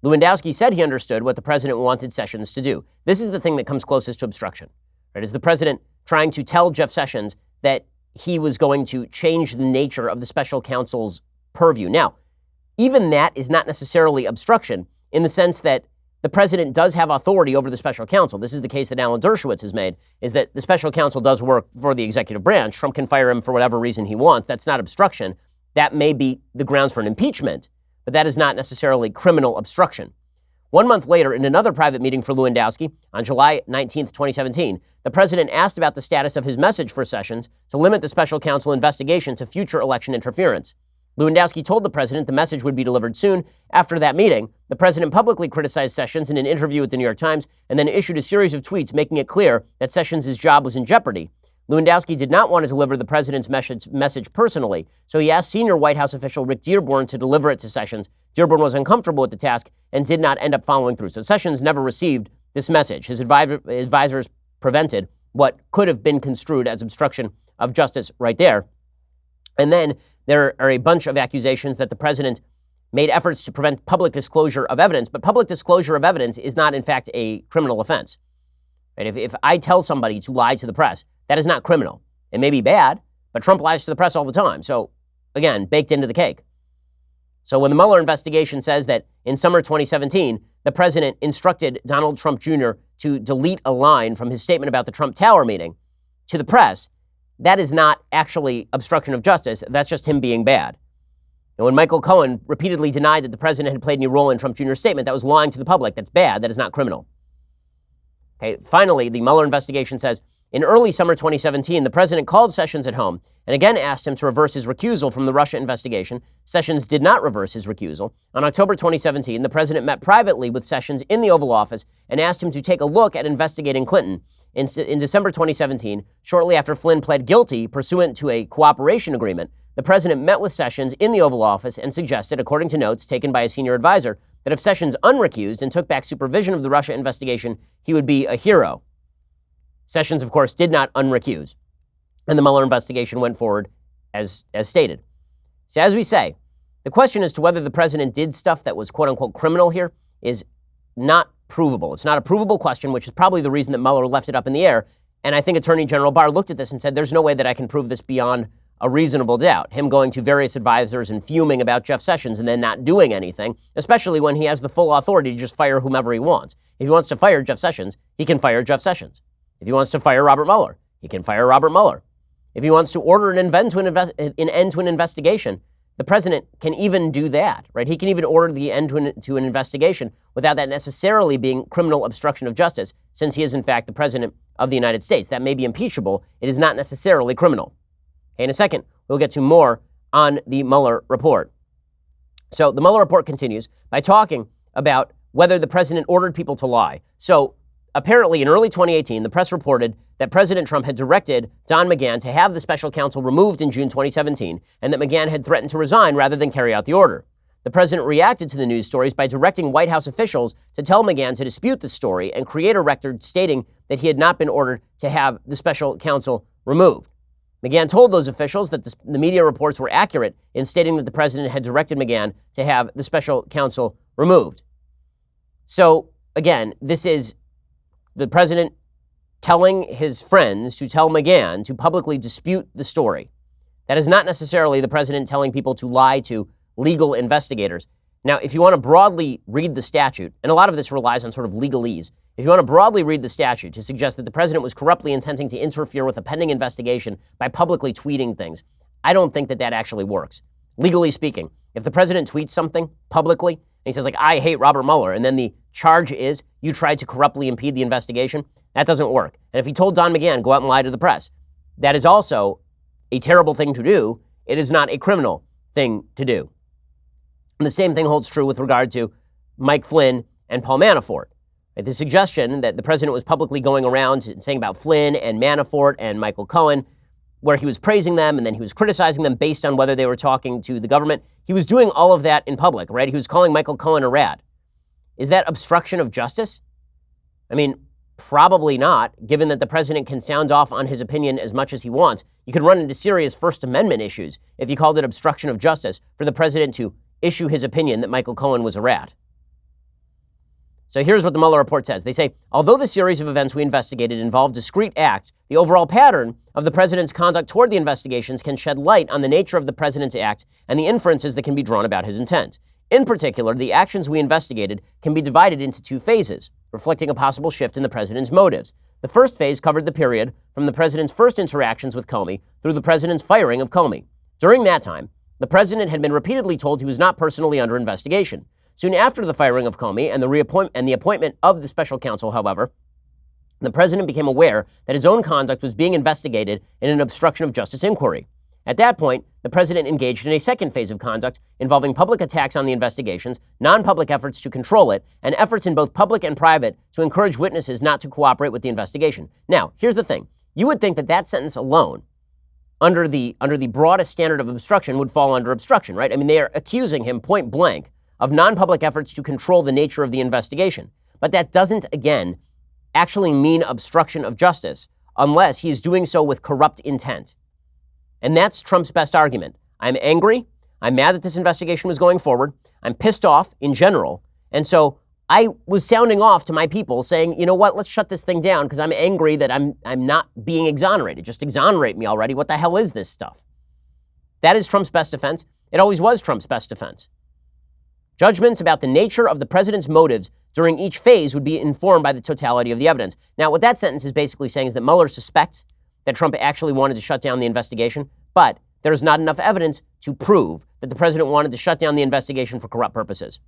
Lewandowski said he understood what the president wanted Sessions to do. This is the thing that comes closest to obstruction. Right? Is the president trying to tell Jeff Sessions that he was going to change the nature of the special counsel's purview. Now, even that is not necessarily obstruction in the sense that the president does have authority over the special counsel. This is the case that Alan Dershowitz has made, is that the special counsel does work for the executive branch. Trump can fire him for whatever reason he wants. That's not obstruction. That may be the grounds for an impeachment, but that is not necessarily criminal obstruction. 1 month later, in another private meeting for Lewandowski, on July 19, 2017, the president asked about the status of his message for Sessions to limit the special counsel investigation to future election interference. Lewandowski told the president the message would be delivered soon. After that meeting, the president publicly criticized Sessions in an interview with the New York Times and then issued a series of tweets making it clear that Sessions' job was in jeopardy. Lewandowski did not want to deliver the president's message personally, so he asked senior White House official Rick Dearborn to deliver it to Sessions. Dearborn was uncomfortable with the task and did not end up following through. So Sessions never received this message. His advisors prevented what could have been construed as obstruction of justice right there. And then there are a bunch of accusations that the president made efforts to prevent public disclosure of evidence, but public disclosure of evidence is not, in fact, a criminal offense. Right? If I tell somebody to lie to the press, that is not criminal. It may be bad, but Trump lies to the press all the time. So, again, baked into the cake. So when the Mueller investigation says that in summer 2017, the president instructed Donald Trump Jr. to delete a line from his statement about the Trump Tower meeting to the press, that is not actually obstruction of justice. That's just him being bad. And when Michael Cohen repeatedly denied that the president had played any role in Trump Jr.'s statement, that was lying to the public. That's bad. That is not criminal. Okay. Finally, the Mueller investigation says, in early summer 2017, the president called Sessions at home and again asked him to reverse his recusal from the Russia investigation. Sessions did not reverse his recusal. On October 2017, the president met privately with Sessions in the Oval Office and asked him to take a look at investigating Clinton. In December 2017, shortly after Flynn pled guilty pursuant to a cooperation agreement, the president met with Sessions in the Oval Office and suggested, according to notes taken by a senior advisor, that if Sessions unrecused and took back supervision of the Russia investigation, he would be a hero. Sessions, of course, did not unrecuse, and the Mueller investigation went forward as stated. So as we say, the question as to whether the president did stuff that was quote-unquote criminal here is not provable. It's not a provable question, which is probably the reason that Mueller left it up in the air. And I think Attorney General Barr looked at this and said, there's no way that I can prove this beyond a reasonable doubt. Him going to various advisors and fuming about Jeff Sessions and then not doing anything, especially when he has the full authority to just fire whomever he wants. If he wants to fire Jeff Sessions, he can fire Jeff Sessions. If he wants to fire Robert Mueller, he can fire Robert Mueller. If he wants to order an end to an investigation, the president can even do that, right? He can even order the end to an investigation without that necessarily being criminal obstruction of justice, since he is, in fact, the president of the United States. That may be impeachable. It is not necessarily criminal. Okay, in a second, we'll get to more on the Mueller report. So the Mueller report continues by talking about whether the president ordered people to lie. So apparently, in early 2018, the press reported that President Trump had directed Don McGahn to have the special counsel removed in June 2017, and that McGahn had threatened to resign rather than carry out the order. the president reacted to the news stories by directing White House officials to tell McGahn to dispute the story and create a record stating that he had not been ordered to have the special counsel removed. McGahn told those officials that the media reports were accurate in stating that the president had directed McGahn to have the special counsel removed. So, again, this is the president telling his friends to tell McGahn to publicly dispute the story. That is not necessarily the president telling people to lie to legal investigators. Now, if you want to broadly read the statute, and a lot of this relies on sort of legalese, if you want to broadly read the statute to suggest that the president was corruptly intending to interfere with a pending investigation by publicly tweeting things, I don't think that that actually works. Legally speaking, if the president tweets something publicly, and he says, like, I hate Robert Mueller, and then the charge is you tried to corruptly impede the investigation, that doesn't work. And if he told Don McGahn, go out and lie to the press, that is also a terrible thing to do. It is not a criminal thing to do. And the same thing holds true with regard to Mike Flynn and Paul Manafort. The suggestion that the president was publicly going around and saying about Flynn and Manafort and Michael Cohen, where he was praising them and then he was criticizing them based on whether they were talking to the government. He was doing all of that in public, right? He was calling Michael Cohen a rat. Is that obstruction of justice? I mean, probably not, given that the president can sound off on his opinion as much as he wants. You could run into serious First Amendment issues if you called it obstruction of justice for the president to issue his opinion that Michael Cohen was a rat. So here's what the Mueller report says. They say, although the series of events we investigated involved discrete acts, the overall pattern of the president's conduct toward the investigations can shed light on the nature of the president's acts and the inferences that can be drawn about his intent. In particular, the actions we investigated can be divided into two phases, reflecting a possible shift in the president's motives. The first phase covered the period from the president's first interactions with Comey through the president's firing of Comey. During that time, the president had been repeatedly told he was not personally under investigation. Soon after the firing of Comey and the appointment of the special counsel, however, the president became aware that his own conduct was being investigated in an obstruction of justice inquiry. At that point, the president engaged in a second phase of conduct involving public attacks on the investigations, non-public efforts to control it, and efforts in both public and private to encourage witnesses not to cooperate with the investigation. Now, here's the thing. You would think that that sentence alone, under the broadest standard of obstruction, would fall under obstruction, right? I mean, they are accusing him point blank of non-public efforts to control the nature of the investigation. But that doesn't, again, actually mean obstruction of justice unless he is doing so with corrupt intent. And that's Trump's best argument. I'm angry. I'm mad that this investigation was going forward. I'm pissed off in general. And so I was sounding off to my people saying, you know what, let's shut this thing down because I'm angry that I'm not being exonerated. Just exonerate me already. What the hell is this stuff? That is Trump's best defense. It always was Trump's best defense. Judgments about the nature of the president's motives during each phase would be informed by the totality of the evidence. Now, what that sentence is basically saying is that Mueller suspects that Trump actually wanted to shut down the investigation, but there is not enough evidence to prove that the president wanted to shut down the investigation for corrupt purposes.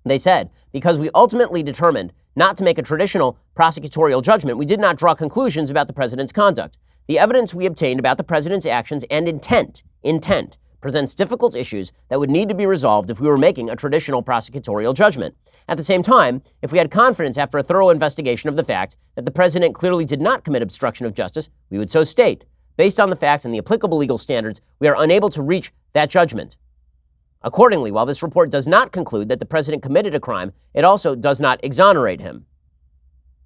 They said, because we ultimately determined not to make a traditional prosecutorial judgment, we did not draw conclusions about the president's conduct. The evidence we obtained about the president's actions and intent presents difficult issues that would need to be resolved if we were making a traditional prosecutorial judgment. At the same time, if we had confidence after a thorough investigation of the facts that the president clearly did not commit obstruction of justice, we would so state. Based on the facts and the applicable legal standards, we are unable to reach that judgment. Accordingly, while this report does not conclude that the president committed a crime, it also does not exonerate him.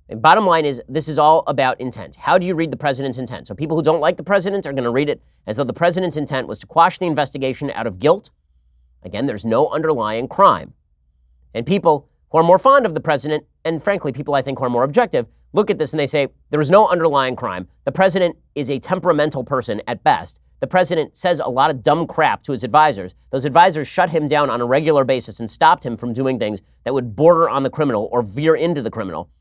And bottom line is, this is all about intent. How do you read the president's intent? So people who don't like the president are going to read it as though the president's intent was to quash the investigation out of guilt. Again, there's no underlying crime. And people who are more fond of the president, and frankly, people I think who are more objective, look at this and they say, there is no underlying crime. The president is a temperamental person at best. The president says a lot of dumb crap to his advisors. Those advisors shut him down on a regular basis and stopped him from doing things that would border on the criminal or veer into the criminal.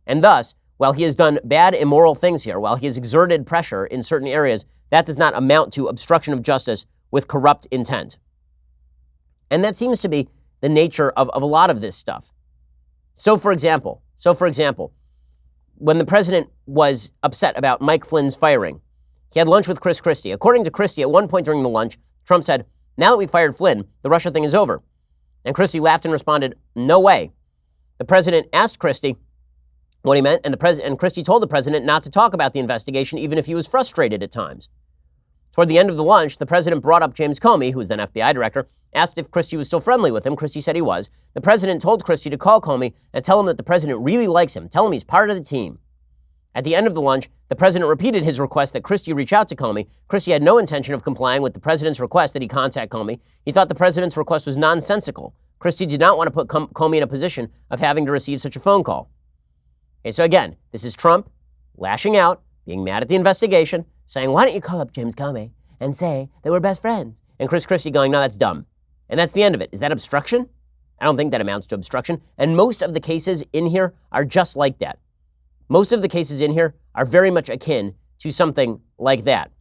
And thus, while he has done bad, immoral things here, while he has exerted pressure in certain areas, that does not amount to obstruction of justice with corrupt intent. And that seems to be the nature of a lot of this stuff. So for example, when the president was upset about Mike Flynn's firing, he had lunch with Chris Christie. According to Christie, at one point during the lunch, Trump said, now that we fired Flynn, the Russia thing is over. And Christie laughed and responded, no way. The president asked Christie what he meant, and Christie told the president not to talk about the investigation, even if he was frustrated at times. Toward the end of the lunch, the president brought up James Comey, who was then FBI director, asked if Christie was still friendly with him. Christie said he was. The president told Christie to call Comey and tell him that the president really likes him. Tell him he's part of the team. At the end of the lunch, the president repeated his request that Christie reach out to Comey. Christie had no intention of complying with the president's request that he contact Comey. He thought the president's request was nonsensical. Christie did not want to put Comey in a position of having to receive such a phone call. Okay, so again, this is Trump lashing out, being mad at the investigation, saying, why don't you call up James Comey and say that we're best friends? And Chris Christie going, no, that's dumb. And that's the end of it. Is that obstruction? I don't think that amounts to obstruction. And most of the cases in here are just like that. Most of the cases in here are very much akin to something like that.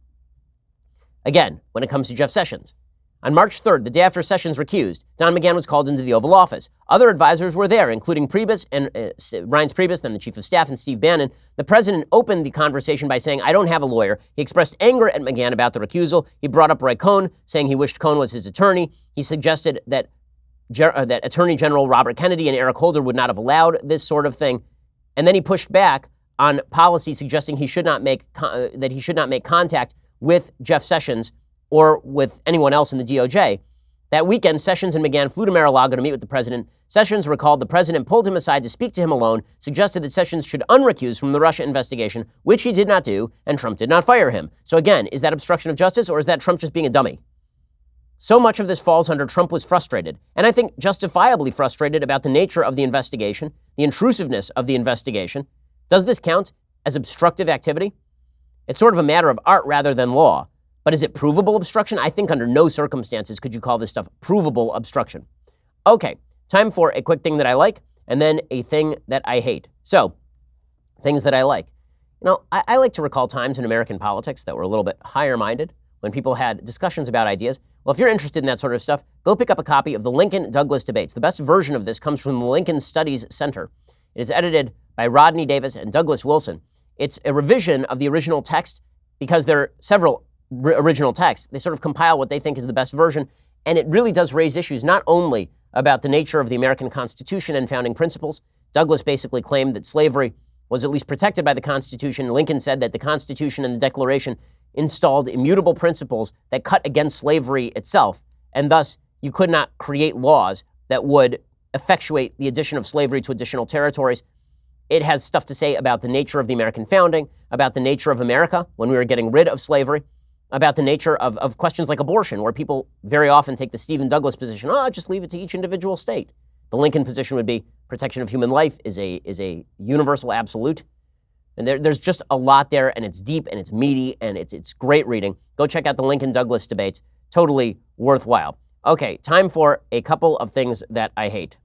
Again, when it comes to Jeff Sessions. On March 3rd, the day after Sessions recused, Don McGahn was called into the Oval Office. Other advisors were there, including Priebus and Reince Priebus, then the chief of staff, and Steve Bannon. The president opened the conversation by saying, I don't have a lawyer. He expressed anger at McGahn about the recusal. He brought up Roy Cohn, saying he wished Cohn was his attorney. He suggested that Attorney General Robert Kennedy and Eric Holder would not have allowed this sort of thing. And then he pushed back on policy suggesting he should not make contact with Jeff Sessions or with anyone else in the DOJ. That weekend, Sessions and McGahn flew to Mar-a-Lago to meet with the president. Sessions recalled the president pulled him aside to speak to him alone, suggested that Sessions should unrecuse from the Russia investigation, which he did not do, and Trump did not fire him. So again, is that obstruction of justice, or is that Trump just being a dummy? So much of this falls under Trump was frustrated, and I think justifiably frustrated about the nature of the investigation, the intrusiveness of the investigation. Does this count as obstructive activity? It's sort of a matter of art rather than law. But is it provable obstruction? I think under no circumstances could you call this stuff provable obstruction. Okay, time for a quick thing that I like, and then a thing that I hate. So, things that I like. You know, I like to recall times in American politics that were a little bit higher-minded, when people had discussions about ideas. Well, if you're interested in that sort of stuff, go pick up a copy of the Lincoln-Douglas debates. The best version of this comes from the Lincoln Studies Center. It is edited by Rodney Davis and Douglas Wilson. It's a revision of the original text because there are several original texts. They sort of compile what they think is the best version, and it really does raise issues not only about the nature of the American Constitution and founding principles. Douglas basically claimed that slavery was at least protected by the Constitution. Lincoln said that the Constitution and the Declaration installed immutable principles that cut against slavery itself, and thus you could not create laws that would effectuate the addition of slavery to additional territories. It has stuff to say about the nature of the American founding, about the nature of America when we were getting rid of slavery, about the nature of questions like abortion, where people very often take the Stephen Douglas position, just leave it to each individual state. The Lincoln position would be protection of human life is a universal absolute. And there's just a lot there, and it's deep, and it's meaty, and it's great reading. Go check out the Lincoln-Douglas debates. Totally worthwhile. Okay, time for a couple of things that I hate.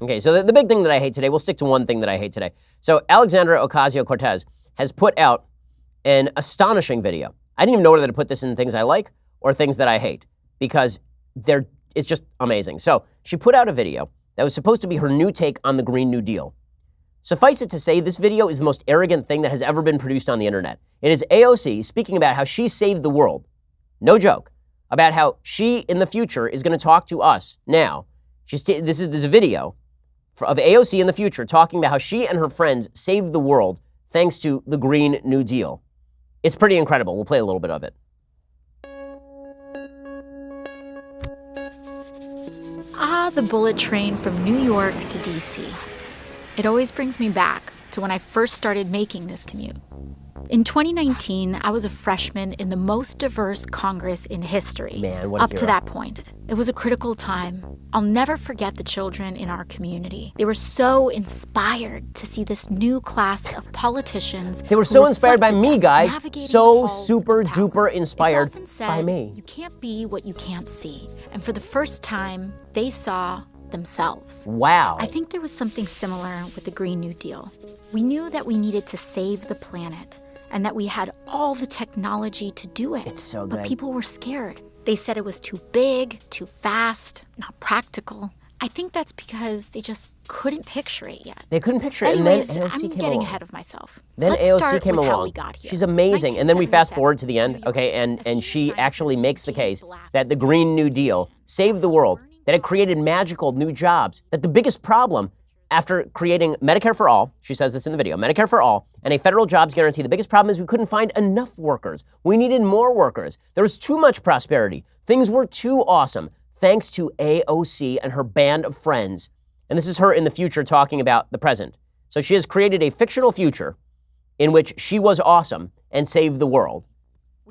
Okay, so the big thing that I hate today, we'll stick to one thing that I hate today. So Alexandria Ocasio-Cortez has put out an astonishing video. I didn't even know whether to put this in things I like or things that I hate, because it's just amazing. So she put out a video that was supposed to be her new take on the Green New Deal. Suffice it to say, this video is the most arrogant thing that has ever been produced on the internet. It is AOC speaking about how she saved the world. No joke. About how she, in the future, is going to talk to us now. This is a video of AOC in the future talking about how she and her friends saved the world thanks to the Green New Deal. It's pretty incredible. We'll play a little bit of it. The bullet train from New York to D.C. It always brings me back to when I first started making this commute. In 2019, I was a freshman in the most diverse Congress in history. Man, what a Up hero. to that point, it was a critical time. I'll never forget the children in our community. They were so inspired to see this new class of politicians. They were who so inspired by reflected me, that, guys. navigating So the halls super of power. duper inspired It's often said, by me. You can't be what you can't see. And for the first time, they saw themselves. Wow. I think there was something similar with the Green New Deal. We knew that we needed to save the planet and that we had all the technology to do it. It's so But good. people were scared. They said it was too big, too fast, not practical. I think that's because they just couldn't picture it yet. They couldn't picture it, Anyways, and then AOC I'm came getting along. ahead of myself. Then Let's AOC start came with along. how we got here. She's amazing. And then we fast 1977, forward to the end, New York. okay, A and senior she scientist actually makes the James case Black that the Green New Deal saved the world, that it created magical new jobs, that the biggest problem after creating Medicare for all, she says this in the video, Medicare for all, and a federal jobs guarantee, the biggest problem is we couldn't find enough workers. We needed more workers. There was too much prosperity. Things were too awesome, thanks to AOC and her band of friends. And this is her in the future talking about the present. So she has created a fictional future in which she was awesome and saved the world.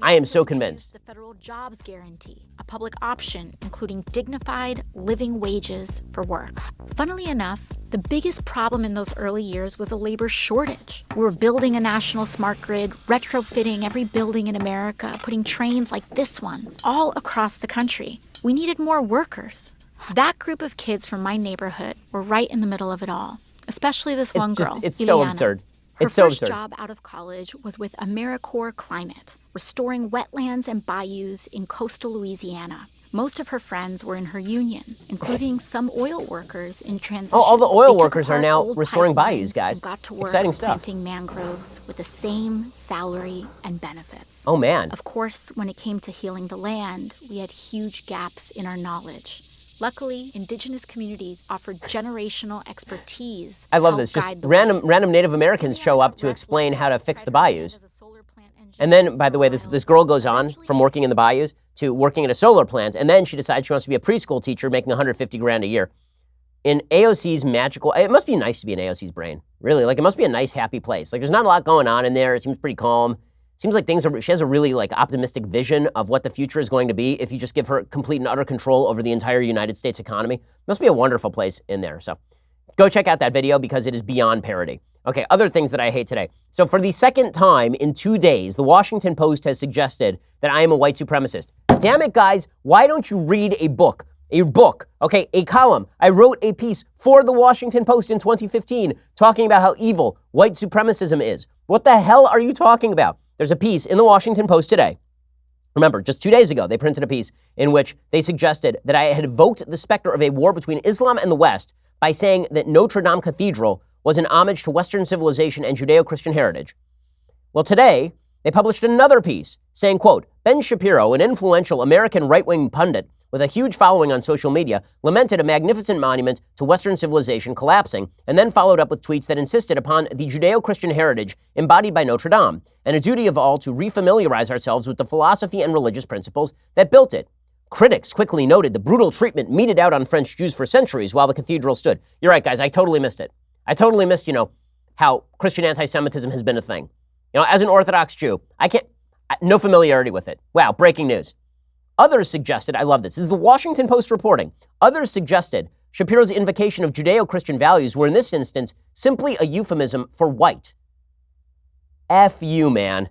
I am so convinced. The federal jobs guarantee, a public option including dignified living wages for work. Funnily enough, the biggest problem in those early years was a labor shortage. We were building a national smart grid, retrofitting every building in America, putting trains like this one all across the country. We needed more workers. That group of kids from my neighborhood were right in the middle of it all, especially this one girl, It's so Ileana. absurd. Her It's so first absurd. job out of college was with AmeriCorps Climate, restoring wetlands and bayous in coastal Louisiana. Most of her friends were in her union, including some oil workers in transition. Oh, all the oil They took workers are apart now old restoring pipelines bayous, guys. and got to work Exciting stuff. planting mangroves with the same salary and benefits. Oh, man. Of course, when it came to healing the land, we had huge gaps in our knowledge. Luckily, indigenous communities offered generational expertise. I love to this. help Just guide the way. random Native Americans show up to explain how to fix the bayous. And then, by the way, this girl goes on from working in the bayous to working at a solar plant, and then she decides she wants to be a preschool teacher making $150,000 a year. In AOC's magical, it must be nice to be in AOC's brain, really. Like, it must be a nice, happy place. Like, there's not a lot going on in there. It seems pretty calm. Seems like she has a really like optimistic vision of what the future is going to be if you just give her complete and utter control over the entire United States economy. Must be a wonderful place in there. So go check out that video because it is beyond parody. Okay, other things that I hate today. So for the second time in 2 days, the Washington Post has suggested that I am a white supremacist. Damn it, guys, why don't you read a book? A book, okay, a column. I wrote a piece for the Washington Post in 2015 talking about how evil white supremacism is. What the hell are you talking about? There's a piece in the Washington Post today. Remember, just 2 days ago, they printed a piece in which they suggested that I had evoked the specter of a war between Islam and the West by saying that Notre Dame Cathedral was an homage to Western civilization and Judeo-Christian heritage. Well, today, they published another piece saying, quote, Ben Shapiro, an influential American right-wing pundit with a huge following on social media, lamented a magnificent monument to Western civilization collapsing, and then followed up with tweets that insisted upon the Judeo-Christian heritage embodied by Notre Dame, and a duty of all to refamiliarize ourselves with the philosophy and religious principles that built it. Critics quickly noted the brutal treatment meted out on French Jews for centuries while the cathedral stood. You're right, guys, I totally missed it. I totally missed, how Christian anti-Semitism has been a thing. As an Orthodox Jew, no familiarity with it. Wow, breaking news. Others suggested, I love this is the Washington Post reporting, others suggested Shapiro's invocation of Judeo-Christian values were in this instance simply a euphemism for white. F you, man.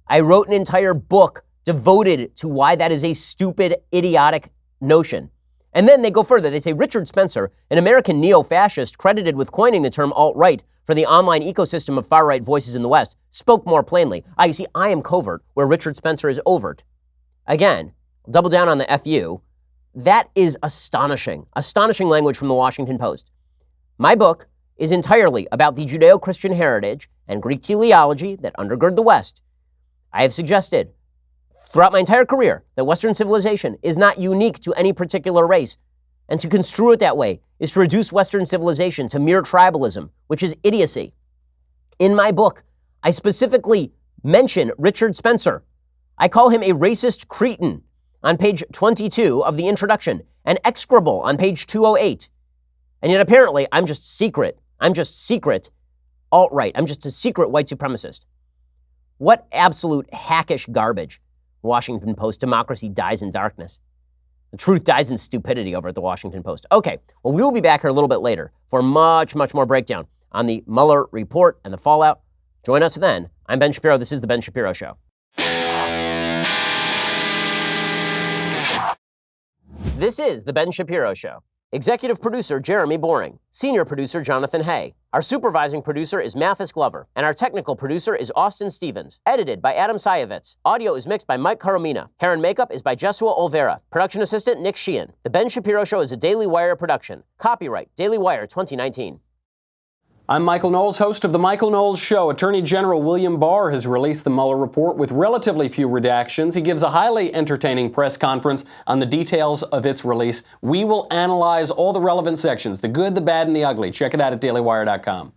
I wrote an entire book devoted to why that is a stupid, idiotic notion. And then they go further. They say Richard Spencer, an American neo-fascist credited with coining the term alt-right for the online ecosystem of far-right voices in the West, spoke more plainly. You see, I am covert, where Richard Spencer is overt. Again, double down on the FU. That is astonishing. Astonishing language from the Washington Post. My book is entirely about the Judeo-Christian heritage and Greek teleology that undergird the West. I have suggested throughout my entire career that Western civilization is not unique to any particular race, and to construe it that way is to reduce Western civilization to mere tribalism, which is idiocy. In my book, I specifically mention Richard Spencer. I call him a racist cretin on page 22 of the introduction, and execrable on page 208. And yet apparently I'm just secret alt-right. I'm just a secret white supremacist. What absolute hackish garbage. Washington Post, democracy dies in darkness. The truth dies in stupidity over at the Washington Post. Okay, well, we will be back here a little bit later for much more breakdown on the Mueller report and the fallout. Join us then. I'm Ben Shapiro. This is The Ben Shapiro Show. This is The Ben Shapiro Show. Executive producer Jeremy Boring. Senior producer Jonathan Hay. Our supervising producer is Mathis Glover. And our technical producer is Austin Stevens. Edited by Adam Sayevitz. Audio is mixed by Mike Caromina. Hair and makeup is by Jesua Olvera. Production assistant Nick Sheehan. The Ben Shapiro Show is a Daily Wire production. Copyright Daily Wire 2019. I'm Michael Knowles, host of The Michael Knowles Show. Attorney General William Barr has released the Mueller report with relatively few redactions. He gives a highly entertaining press conference on the details of its release. We will analyze all the relevant sections, the good, the bad, and the ugly. Check it out at dailywire.com.